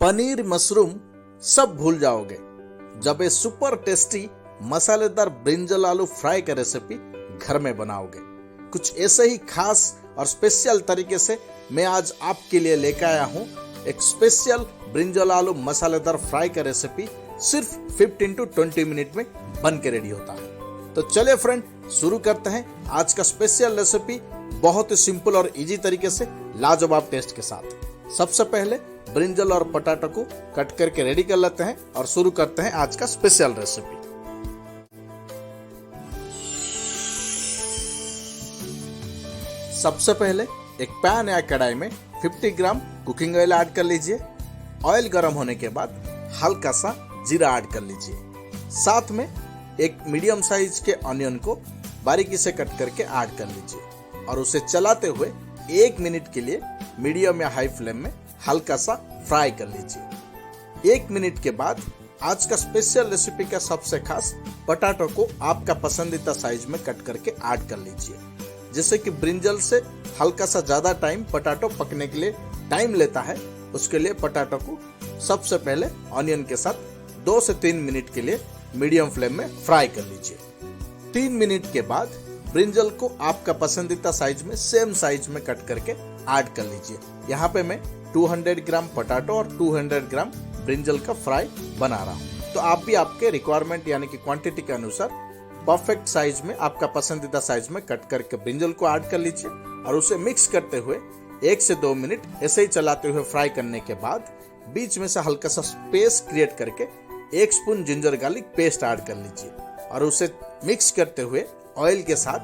Paneer mushroom सब भूल जाओगे जब ये सुपर टेस्टी मसालेदार ब्रिंजल आलू फ्राई का रेसिपी घर में बनाओगे। कुछ ऐसे ही खास और स्पेशल तरीके से मैं आज आपके लिए लेकर आया हूँ एक स्पेशल ब्रिंजल आलू मसालेदार फ्राई का रेसिपी। सिर्फ 15 to 20 मिनट में बन के रेडी होता है। तो चलिए फ्रेंड, शुरू करते हैं आज का स्पेशल रेसिपी बहुत ही सिंपल और इजी तरीके से लाजवाब टेस्ट के साथ। सबसे पहले ब्रिंजल और पटाटो को कट करके रेडी कर लेते हैं और शुरू करते हैं आज का स्पेशल रेसिपी। सबसे पहले एक पैन या कढ़ाई में 50 ग्राम कुकिंग ऑयल ऐड कर लीजिए। ऑयल गर्म होने के बाद हल्का सा जीरा ऐड कर लीजिए। साथ में एक मीडियम साइज के ऑनियन को बारीकी से कट करके ऐड कर लीजिए और उसे चलाते हुए 1 मिनट के लिए मीडियम या हाई फ्लेम में हल्का सा फ्राई कर लीजिए। 1 मिनट के बाद आज का स्पेशल रेसिपी का सबसे खास पटाटो को आपका पसंदीदा साइज में कट करके ऐड कर लीजिए। जैसे कि ब्रिंजल से हल्का सा ज्यादा टाइम पटाटो पकने के लिए टाइम लेता है, उसके लिए पटाटो को सबसे पहले ऑनियन के साथ 2 से 3 मिनट के लिए मीडियम फ्लेम में फ्राई कर लीजिए। 3 मिनट के बाद ब्रिंजल को आपका पसंदीदा साइज में सेम साइज में कट करके ऐड कर लीजिए। यहाँ पे मैं 200 ग्राम पटाटो और 200 ग्राम ब्रिंजल का फ्राई बना रहा हूँ। तो आप भी आपके रिक्वायरमेंट यानी कि क्वांटिटी के अनुसार परफेक्ट साइज में आपका पसंदीदा साइज में कट करके ब्रिंजल को ऐड कर लीजिए और उसे मिक्स करते हुए 1 से 2 मिनट ऐसे ही चलाते हुए फ्राई करने के बाद बीच में से हल्का सा स्पेस क्रिएट करके 1 spoon ginger garlic paste add कर लीजिए और उसे मिक्स करते हुए ऑयल के साथ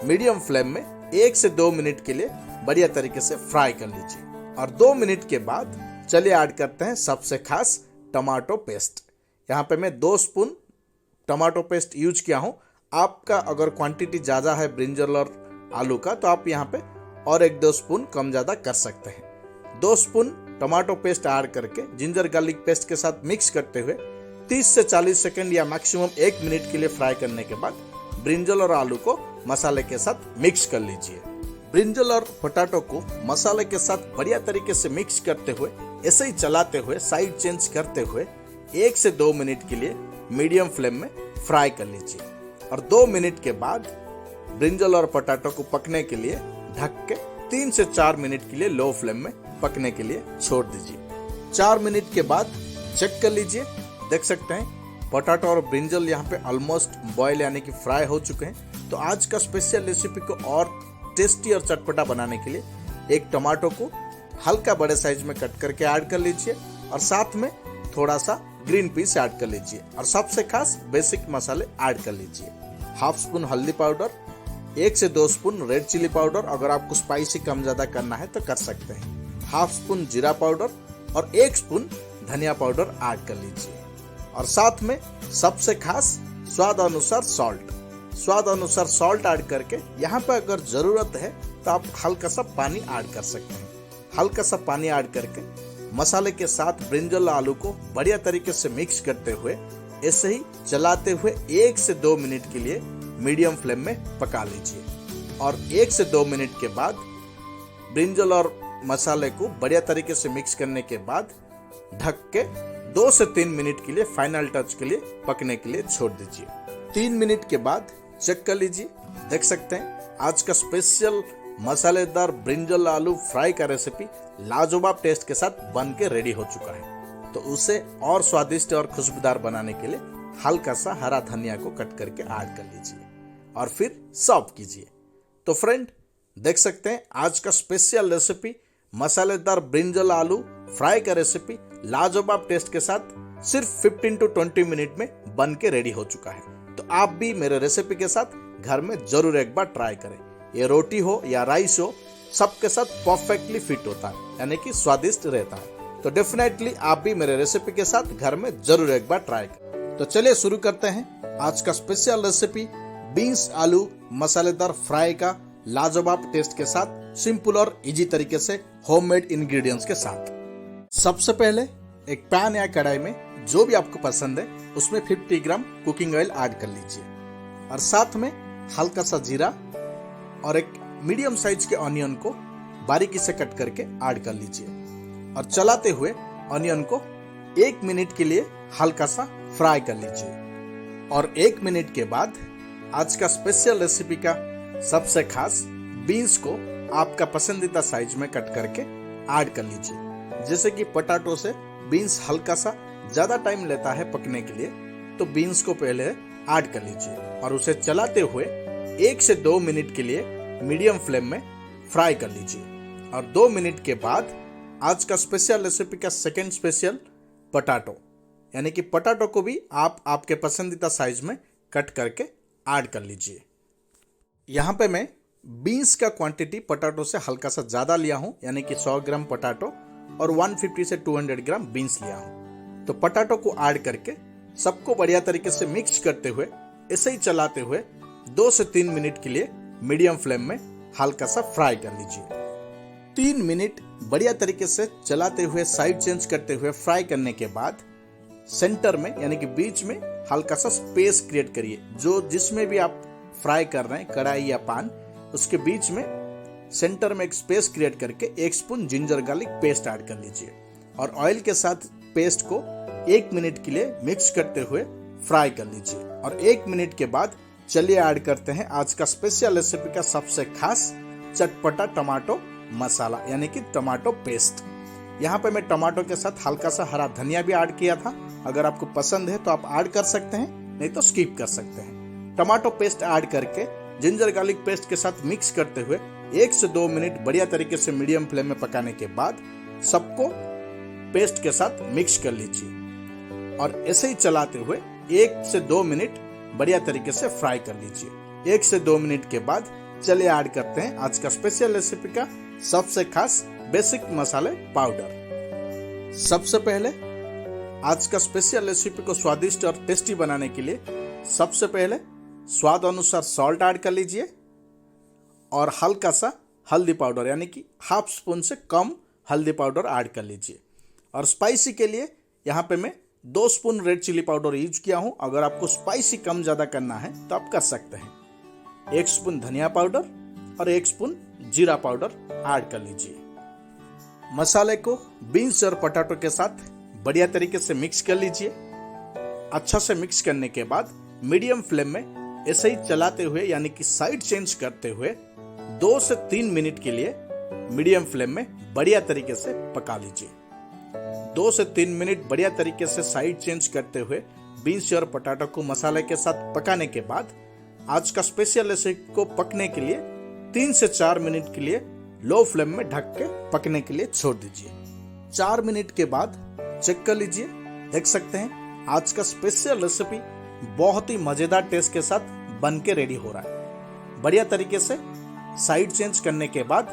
मीडियम फ्लेम में 1 से 2 मिनट के लिए बढ़िया तरीके से फ्राई कर लीजिए। और 2 मिनट के बाद चलिए ऐड करते हैं सबसे खास टमाटो पेस्ट। यहाँ पे मैं 2 स्पून टमाटो पेस्ट यूज किया हूँ। आपका अगर क्वांटिटी ज़्यादा है ब्रिंजल और आलू का तो आप यहाँ पे और 1-2 स्पून कम ज़्यादा कर सकते हैं। 2 स्पून टमाटो पेस्ट ऐड करके जिंजर गार्लिक पेस्ट के साथ मिक्स करते हुए 30 से 40 सेकंड या मैक्सिमम 1 मिनट के लिए फ्राई करने के बाद ब्रिंजल और आलू को मसाले के साथ मिक्स कर लीजिए। ब्रिंजल और पोटैटो को मसाले के साथ बढ़िया तरीके से मिक्स करते हुए ऐसे ही चलाते हुए साइड चेंज करते हुए 1 से 2 मिनट के लिए मीडियम फ्लेम में फ्राई कर लीजिए। और 2 मिनट के बाद ब्रिंजल और पोटैटो को पकने के लिए ढक के 3 से 4 मिनट के लिए लो फ्लेम में पकने के लिए छोड़ दीजिए। 4 मिनट के बाद चेक कर लीजिए, देख सकते हैं पोटैटो और ब्रिंजल यहाँ पे ऑलमोस्ट बॉयल यानी कि फ्राई हो चुके हैं। तो आज का स्पेशल रेसिपी को और टेस्टी और चटपटा बनाने के लिए एक टमाटो को हल्का बड़े साइज में कट करके ऐड कर लीजिए और साथ में थोड़ा सा ग्रीन पीस ऐड कर लीजिए और सबसे खास बेसिक मसाले ऐड कर लीजिए। 1/2 स्पून हल्दी पाउडर, 1 से 2 स्पून रेड चिली पाउडर, अगर आपको स्पाइसी कम ज्यादा करना है तो कर सकते हैं। 1/2 स्पून जीरा पाउडर और 1 स्पून धनिया पाउडर ऐड कर लीजिए और साथ में सबसे खास स्वाद अनुसार सॉल्ट ऐड करके यहाँ पे अगर जरूरत है तो आप हल्का सा पानी ऐड कर सकते हैं। हल्का सा पानी ऐड करके मसाले के साथ ब्रिंजल आलू को बढ़िया तरीके से मिक्स करते हुए ऐसे ही चलाते हुए 1 से 2 मिनट के लिए मीडियम फ्लेम में पका लीजिए। और 1 से 2 मिनट के बाद ब्रिंजल और मसाले को बढ़िया तरीके से मिक्स करने के बाद ढक के 2 से 3 मिनट के लिए फाइनल टच के लिए पकने के लिए छोड़ दीजिए। 3 मिनट के बाद चेक कर लीजिए, देख सकते हैं आज का स्पेशल मसालेदार ब्रिंजल आलू फ्राई का रेसिपी लाजवाब टेस्ट के साथ बन के रेडी हो चुका है। तो उसे और स्वादिष्ट और खुशबूदार बनाने के लिए हल्का सा हरा धनिया को कट करके ऐड कर लीजिए और फिर सर्व कीजिए। तो फ्रेंड, देख सकते हैं आज का स्पेशल रेसिपी मसालेदार ब्रिंजल आलू फ्राई का रेसिपी लाजवाब टेस्ट के साथ सिर्फ 15 to 20 मिनट में बन के रेडी हो चुका है। तो आप भी मेरे रेसिपी के साथ घर में जरूर एक बार ट्राई करें। ये रोटी हो या राइस हो, सबके साथ परफेक्टली फिट होता है यानी कि स्वादिष्ट रहता है। तो डेफिनेटली आप भी मेरे रेसिपी के साथ घर में जरूर एक बार ट्राई करें। तो चलिए शुरू करते हैं आज का स्पेशल रेसिपी बीन्स आलू मसालेदार फ्राई का लाजवाब टेस्ट के साथ सिंपल और इजी तरीके से होममेड इंग्रेडिएंट्स के साथ। सबसे पहले एक पैन या कढ़ाई में जो भी आपको पसंद है उसमें 50 ग्राम कुकिंग ऑयल ऐड कर लीजिए और साथ में हल्का सा जीरा और एक मीडियम साइज के ऑनियन को बारीकी से कट करके ऐड कर लीजिए और चलाते हुए ऑनियन को 1 मिनट के लिए हल्का सा फ्राई कर लीजिए। और 1 मिनट के बाद आज का स्पेशल रेसिपी का सबसे खास बीन्स को आपका पसंदीदा साइज में कट करके ऐड कर लीजिए। जैसे कि पोटैटो से बीन्स हल्का सा ज्यादा टाइम लेता है पकने के लिए, तो बीन्स को पहले ऐड कर लीजिए और उसे चलाते हुए 1 से 2 मिनट के लिए मीडियम फ्लेम में फ्राई कर लीजिए। और 2 मिनट के बाद आज का स्पेशल रेसिपी का सेकेंड स्पेशल पोटैटो, यानी कि पोटैटो को भी आप आपके पसंदीदा साइज में कट करके ऐड कर लीजिए। यहाँ पे मैं बीन्स का क्वांटिटी पोटैटो से हल्का सा ज़्यादा लिया हूँ, यानी कि 100 ग्राम पोटैटो और 150 से 200 ग्राम बीन्स लिया हूँ। तो पोटैटो को ऐड करके सबको बढ़िया तरीके से मिक्स करते हुए ऐसे ही चलाते हुए 2 से 3 मिनट के लिए मीडियम फ्लेम में हल्का सा फ्राई कर लीजिए। 3 मिनट बढ़िया तरीके से चलाते हुए साइड चेंज करते हुए फ्राई करने के बाद सेंटर में, यानी कि बीच में हल्का सा स्पेस क्रिएट करिए। जो जिसमें भी आप फ्राई कर रहे हैं, कढ़ाई या पान, उसके बीच में सेंटर में एक स्पेस क्रिएट करके 1 spoon ginger garlic paste add कर लीजिए और ऑयल के साथ पेस्ट को 1 मिनट के लिए मिक्स करते हुए फ्राई कर लीजिए। और 1 मिनट के बाद चलिए ऐड करते हैं आज का स्पेशल रेसिपी का सबसे खास चटपटा टमाटो मसाला, यानी कि टमाटो पेस्ट। यहाँ पे मैं टमाटो के साथ हल्का सा हरा धनिया भी ऐड किया था। अगर आपको पसंद है तो आप ऐड कर सकते हैं, नहीं तो स्किप कर सकते हैं। टमाटो पेस्ट ऐड करके जिंजर गार्लिक पेस्ट के साथ मिक्स करते हुए 1 से 2 मिनट बढ़िया तरीके से मीडियम फ्लेम में पकाने के बाद सबको पेस्ट के साथ मिक्स कर लीजिए और ऐसे ही चलाते हुए 1 से 2 मिनट बढ़िया तरीके से फ्राई कर लीजिए। 1 से 2 मिनट के बाद चलिए ऐड करते हैं आज का स्पेशल रेसिपी का सबसे खास बेसिक मसाले पाउडर। सबसे पहले आज का स्पेशल रेसिपी को स्वादिष्ट और टेस्टी बनाने के लिए सबसे पहले स्वाद अनुसार सॉल्ट ऐड कर लीजिए और हल्का सा हल्दी पाउडर, यानी कि हाफ स्पून से कम हल्दी पाउडर ऐड कर लीजिए। और स्पाइसी के लिए यहाँ पे मैं 2 spoon red chili powder use किया हूँ। अगर आपको स्पाइसी कम ज़्यादा करना है तो आप कर सकते हैं। 1 स्पून धनिया पाउडर और 1 स्पून जीरा पाउडर ऐड कर लीजिए। मसाले को बीन्स और पोटैटो के साथ बढ़िया तरीके से मिक्स कर लीजिए। अच्छा से मिक्स करने के बाद मीडियम फ्लेम में ऐसे ही चलाते हुए, यानी कि साइड चेंज करते हुए 2 से 3 मिनट के लिए मीडियम फ्लेम में बढ़िया तरीके से पका लीजिए। 2 से 3 मिनट बढ़िया तरीके से साइड चेंज करते हुए बीन्स और पोटैटो को मसाले के साथ पकाने के बाद आज का स्पेशल रेसिपी को पकने के लिए 3 से 4 मिनट के लिए लो फ्लेम में ढक के पकने के लिए छोड़ दीजिए। 4 मिनट के बाद चेक कर लीजिए, देख सकते हैं आज का स्पेशल रेसिपी बहुत ही मजेदार टेस्ट के साथ बन के रेडी हो रहा है। बढ़िया तरीके से साइड चेंज करने के बाद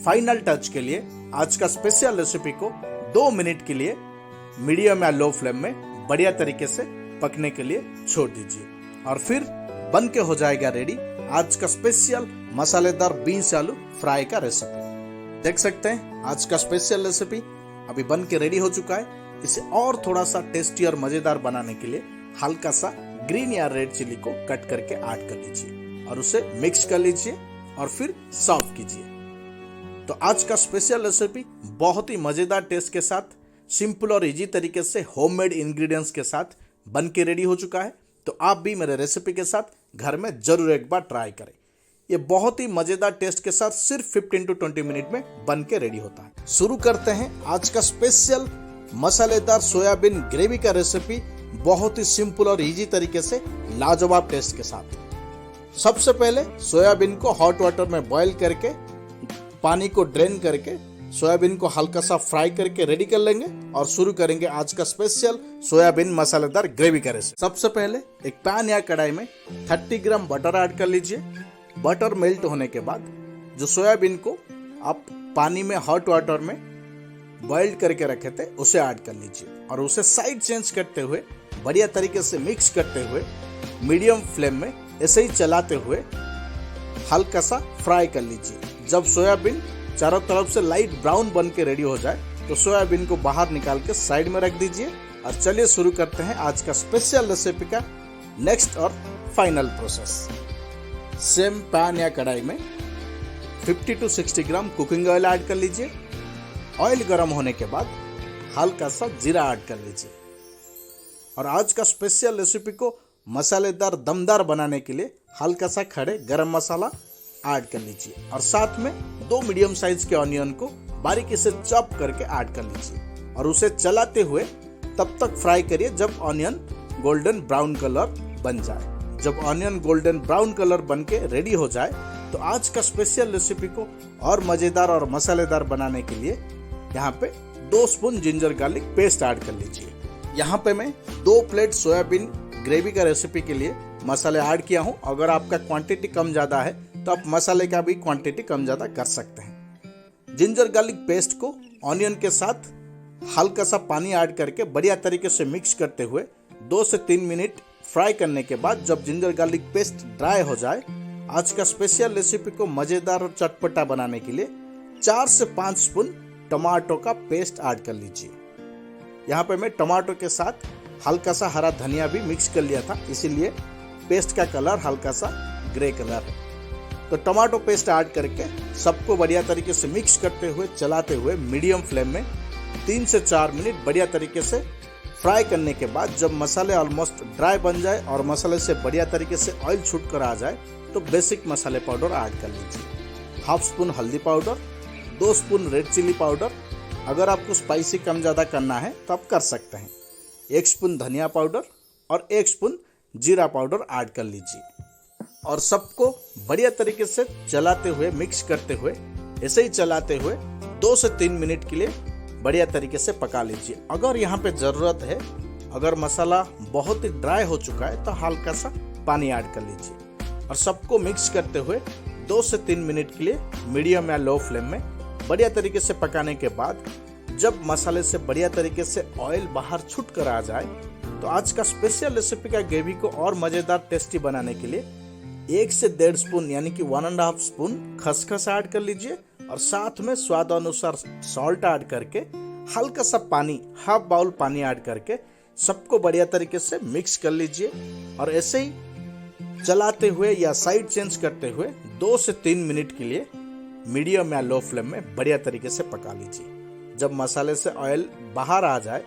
फाइनल टच के लिए आज का स्पेशल रेसिपी को 2 मिनट के लिए मीडियम या लो फ्लेम में बढ़िया तरीके से पकने के लिए छोड़ दीजिए और फिर बन के हो जाएगा रेडी आज का स्पेशल मसालेदार बीन्स आलू फ्राई का रेसिपी। देख सकते हैं आज का स्पेशल रेसिपी अभी बन के रेडी हो चुका है। इसे और थोड़ा सा टेस्टी और मजेदार बनाने के लिए हल्का सा ग्रीन या रेड चिली को कट करके ऐड कर लीजिए और उसे मिक्स कर लीजिए और फिर सर्व कीजिए। तो आज का स्पेशल रेसिपी बहुत ही मजेदार टेस्ट के साथ सिंपल और इजी तरीके से होममेड इंग्रेडिएंट्स के साथ बन के रेडी हो चुका है। तो आप भी मेरे रेसिपी के साथ घर में जरूर एक बार ट्राई करें। ये बहुत ही मजेदार टेस्ट के साथ सिर्फ 15 to 20 मिनट में बन के रेडी होता है। शुरू करते हैं आज का स्पेशल मसालेदार सोयाबीन ग्रेवी का रेसिपी बहुत ही सिंपल और इजी तरीके से लाजवाब टेस्ट के साथ। सबसे पहले सोयाबीन को हॉट वाटर में बॉईल करके पानी को ड्रेन करके सोयाबीन को हल्का सा फ्राई करके रेडी कर लेंगे और शुरू करेंगे आज का स्पेशल सोयाबीन मसालेदार ग्रेवी का रेसिपी। सबसे पहले एक पैन या कढ़ाई में 30 ग्राम बटर ऐड कर लीजिए। बटर मेल्ट होने के बाद जो सोयाबीन को आप पानी में हॉट वाटर में बॉइल्ड करके रखे थे उसे ऐड कर लीजिए और उसे साइड चेंज करते हुए बढ़िया तरीके से मिक्स करते हुए मीडियम फ्लेम में ऐसे ही चलाते हुए हल्का सा फ्राई कर लीजिए। जब सोयाबीन चारों तरफ से लाइट ब्राउन बन के रेडी हो जाए तो सोयाबीन को बाहर निकाल के साइड में रख दीजिए और चलिए शुरू करते हैं आज का स्पेशल रेसिपी का नेक्स्ट और फाइनल प्रोसेस। सेम पैन या कढ़ाई में 50 to 60 gram cooking oil add कर लीजिए। ऑयल गर्म होने के बाद हल्का सा जीरा ऐड कर लीजिए। और आज का स्पेशल रेसिपी को मसालेदार दमदार बनाने के लिए हल्का सा खड़े गरम मसाला ऐड कर लीजिए और साथ में 2 मीडियम साइज के ऑनियन को बारीकी से चॉप करके ऐड कर लीजिए और उसे चलाते हुए तब तक फ्राई करिए जब ऑनियन गोल्डन ब्राउन कलर बन जाए। जब ऑनियन गोल्डन ब्राउन कलर बन के रेडी हो जाए तो आज का स्पेशल रेसिपी को और मजेदार और मसालेदार बनाने के लिए यहाँ पे 2 spoon ginger garlic paste add कर लीजिए। यहाँ पे मैं 2 प्लेट सोयाबीन ग्रेवी का रेसिपी के लिए मसाले ऐड किया हूँ। अगर आपका क्वांटिटी कम ज़्यादा है तो आप मसाले का भी क्वांटिटी कम ज़्यादा कर सकते हैं। जिंजर गार्लिक पेस्ट को ऑनियन के साथ हल्का सा पानी ऐड करके बढ़िया तरीके से मिक्स करते हुए 2 से 3 मिनट फ्राई करने के बाद जब जिंजर गार्लिक पेस्ट ड्राई हो जाए, आज का स्पेशल रेसिपी को मज़ेदार और चटपटा बनाने के लिए 4 से 5 स्पून टमाटो का पेस्ट ऐड कर लीजिए। यहाँ पे मैं टमाटो के साथ हल्का सा हरा धनिया भी मिक्स कर लिया था, इसीलिए पेस्ट का कलर हल्का सा ग्रे कलर है। तो टमाटो पेस्ट ऐड करके सबको बढ़िया तरीके से मिक्स करते हुए चलाते हुए मीडियम फ्लेम में 3 से 4 मिनट बढ़िया तरीके से फ्राई करने के बाद जब मसाले ऑलमोस्ट ड्राई बन जाए और मसाले से बढ़िया तरीके से ऑयल छूट कर आ जाए तो बेसिक मसाले पाउडर ऐड कर लीजिए। 1/2 स्पून हल्दी powder, 2 spoon red chili powder, अगर आपको स्पाइसी कम ज़्यादा करना है तो आप कर सकते हैं, 1 स्पून धनिया पाउडर और 1 स्पून जीरा पाउडर ऐड कर लीजिए और सबको बढ़िया तरीके से चलाते हुए मिक्स करते हुए ऐसे ही चलाते हुए 2 से 3 मिनट के लिए बढ़िया तरीके से पका लीजिए। अगर यहाँ पे ज़रूरत है, अगर मसाला बहुत ही ड्राई हो चुका है तो हल्का सा पानी ऐड कर लीजिए और सबको मिक्स करते हुए 2 से 3 मिनट के लिए मीडियम या लो फ्लेम में बढ़िया तरीके से पकाने के बाद जब मसाले से बढ़िया तरीके से ऑयल बाहर छूट कर आ जाए तो आज का स्पेशल रेसिपी का ग्रेवी को और मज़ेदार टेस्टी बनाने के लिए 1 से 1.5 स्पून यानी कि 1.5 स्पून खसखस ऐड कर लीजिए और साथ में स्वाद अनुसार सॉल्ट ऐड करके हल्का सा पानी, 1/2 बाउल पानी ऐड करके सबको बढ़िया तरीके से मिक्स कर लीजिए और ऐसे ही चलाते हुए या साइड चेंज करते हुए 2 से 3 मिनट के लिए मीडियम या लो फ्लेम में बढ़िया तरीके से पका लीजिए। जब मसाले से ऑयल बाहर आ जाए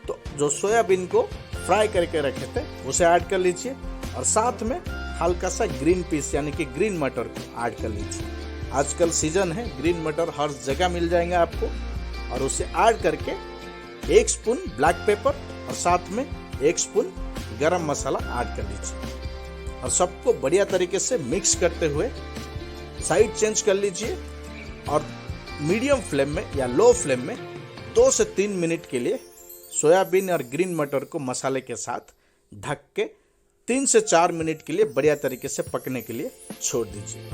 तो जो सोयाबीन को फ्राई करके रखे थे उसे ऐड कर लीजिए और साथ में हल्का सा ग्रीन पीस यानी कि ग्रीन मटर को ऐड कर लीजिए। आजकल सीजन है, ग्रीन मटर हर जगह मिल जाएंगे आपको और उसे ऐड करके 1 स्पून ब्लैक पेपर और साथ में 1 स्पून गरम मसाला ऐड कर लीजिए और सबको बढ़िया तरीके से मिक्स करते हुए साइड चेंज कर लीजिए और मीडियम फ्लेम में या लो फ्लेम में 2 से 3 मिनट के लिए सोयाबीन और ग्रीन मटर को मसाले के साथ ढक के 3 से 4 मिनट के लिए बढ़िया तरीके से पकने के लिए छोड़ दीजिए।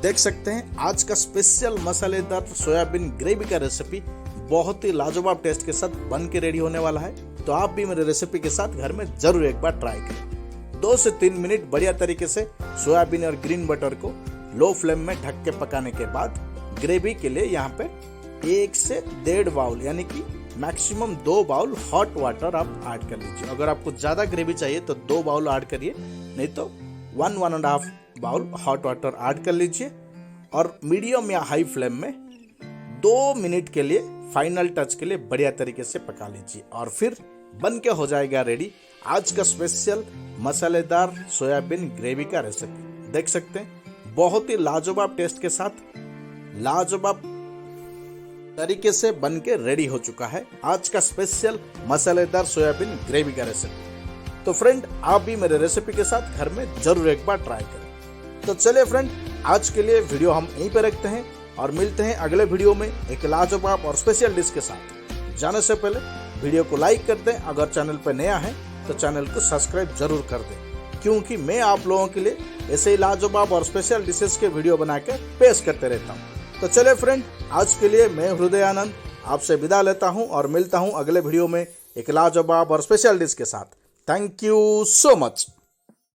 देख सकते हैं आज का स्पेशल मसालेदार सोयाबीन ग्रेवी का रेसिपी बहुत ही लाजवाब टेस्ट के साथ बन के रेडी होने वाला है। तो आप भी मेरे रेसिपी के साथ घर में जरूर एक बार ट्राई करें। 2 से 3 मिनट बढ़िया तरीके से सोयाबीन और ग्रीन मटर को लो फ्लेम में ढक के पकाने के बाद ग्रेवी के लिए यहाँ पे 1 से 1.5 बाउल यानी कि मैक्सिमम 2 बाउल हॉट वाटर आप ऐड कर लीजिए। अगर आपको ज़्यादा ग्रेवी चाहिए तो 2 बाउल ऐड करिए, नहीं तो 1-1.5 बाउल हॉट वाटर ऐड कर लीजिए और मीडियम या हाई फ्लेम में 2 मिनट के लिए फाइनल टच के लिए बढ़िया तरीके से पका लीजिए और फिर बन के हो जाएगा रेडी आज का स्पेशल मसालेदार सोयाबीन ग्रेवी का रेसिपी। देख सकते हैं बहुत ही लाजवाब टेस्ट के साथ लाजवाब तरीके से बन के रेडी हो चुका है आज का स्पेशल मसालेदार सोयाबीन ग्रेवी का रेसिपी। तो फ्रेंड आप भी मेरे रेसिपी के साथ घर में जरूर एक बार ट्राई करें। तो चलिए फ्रेंड आज के लिए वीडियो हम यहीं पे रखते हैं और मिलते हैं अगले वीडियो में एक लाजवाब और स्पेशल डिश के साथ। जाने से पहले वीडियो को लाइक कर दें, अगर चैनल पर नया है तो चैनल को सब्सक्राइब जरूर कर दें, क्योंकि मैं आप लोगों के लिए ऐसे ही लाजवाब और स्पेशल डिशेस के वीडियो बनाकर पेश करते रहता हूँ। तो चले फ्रेंड आज के लिए मैं हृदयानंद आपसे विदा लेता हूँ और मिलता हूँ अगले वीडियो में एक लाजवाब और स्पेशल डिश के साथ। Thank you so much.